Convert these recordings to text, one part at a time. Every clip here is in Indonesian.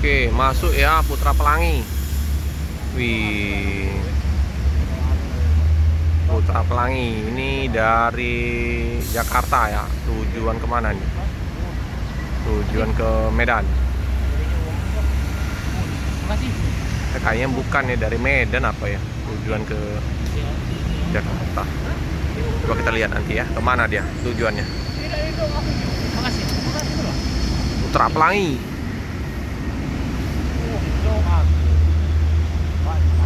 Oke, masuk ya Putra Pelangi. Wih, Putra Pelangi ini dari Jakarta ya. Tujuan kemana nih? Tujuan ke Medan. Kayaknya bukan ya, dari Medan apa ya? Tujuan ke Jakarta. Coba kita lihat nanti ya, kemana dia tujuannya. Putra Pelangi.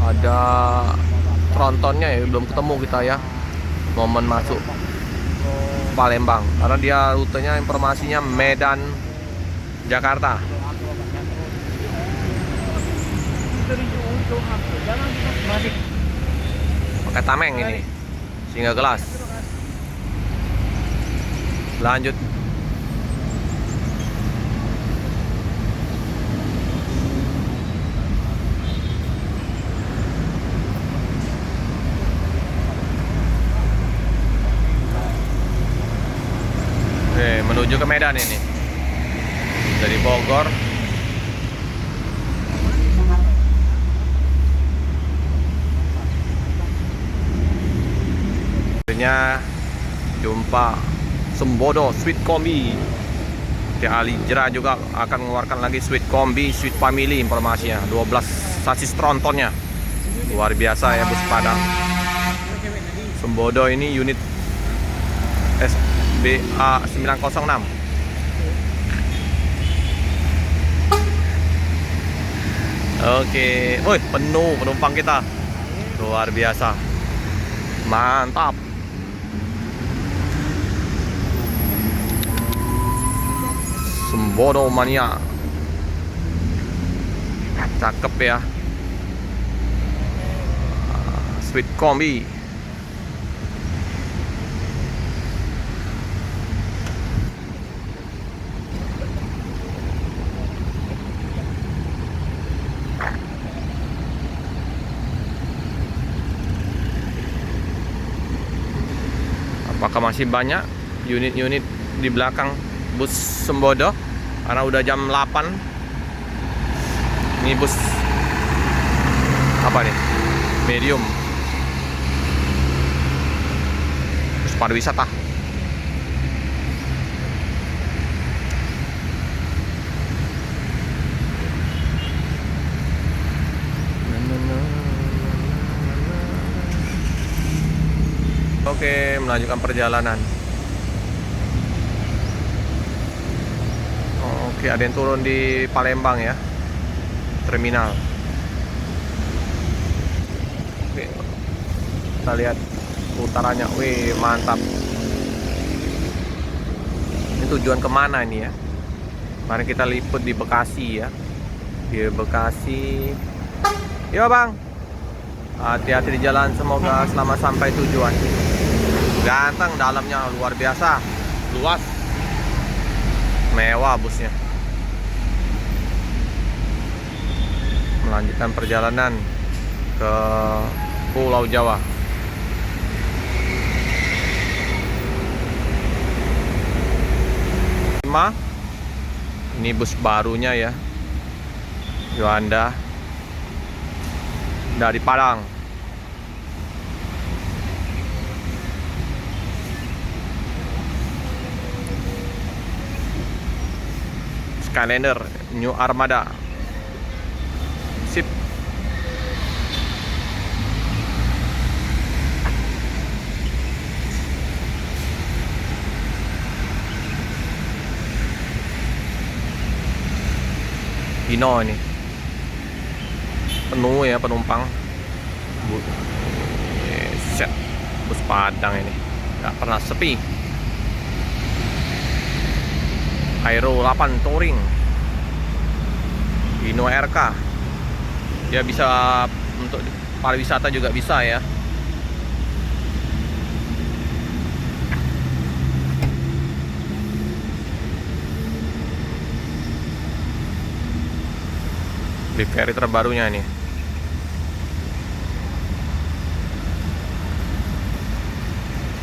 Ada trontonnya ya, belum ketemu kita ya momen masuk Palembang, karena dia rutenya informasinya Medan Jakarta. Pakai tameng ini sehingga gelas. Lanjut. Oke, menuju ke Medan ini dari Bogor. Akhirnya jumpa Sembodo Sweet Kombi. Alijera juga akan mengeluarkan lagi Sweet Kombi, Sweet Family informasinya. 12 sasis trontonnya. Luar biasa ya bus Padang. Sembodo ini unit SBA 906. Oke, woi penuh penumpang kita. Luar biasa. Mantap. Sembodo mania. Cakep ya. Sweet Kombi. Apakah masih banyak unit-unit di belakang bus Sembodo? Karena udah jam 8. Ini bus apa nih? Medium. Bus pariwisata. Oke, melanjutkan perjalanan. Oke, ada yang turun di Palembang ya, terminal. Oke, kita lihat utaranya. Wih, mantap. Ini tujuan kemana ini ya? Mari kita liput di Bekasi ya. Di Bekasi. Yo bang, hati-hati di jalan, semoga selamat sampai tujuan. Ganteng, dalamnya luar biasa, luas, mewah busnya. Melanjutkan perjalanan ke Pulau Jawa. Ini bus barunya ya, Yuanda dari Padang. Skyliner New Armada. Sip. Hino ini penuh ya penumpang. Set. Bus Padang ini nggak pernah sepi. Aero 8 Touring Hino RK. Dia bisa untuk pariwisata juga bisa ya. Di ferry terbarunya nih.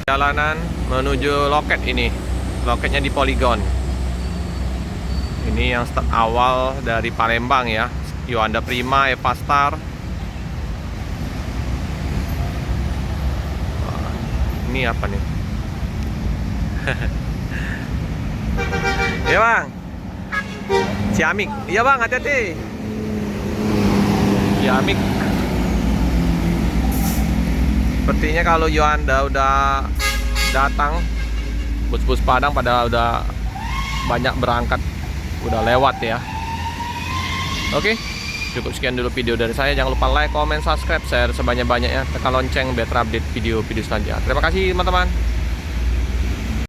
Jalanan menuju loket ini. Loketnya di Polygon. Ini yang start awal dari Palembang ya, Yuanda Prima, Evastar. Ini apa nih? Ya bang, Ciamik, iya bang, hati-hati. Ciamik. Sepertinya kalau Yuanda udah datang, bus-bus Padang pada udah banyak berangkat, udah lewat ya. Oke, cukup sekian dulu video dari saya. Jangan lupa like, comment, subscribe, share sebanyak-banyaknya, tekan lonceng biar terupdate video-video selanjutnya. Terima kasih teman-teman.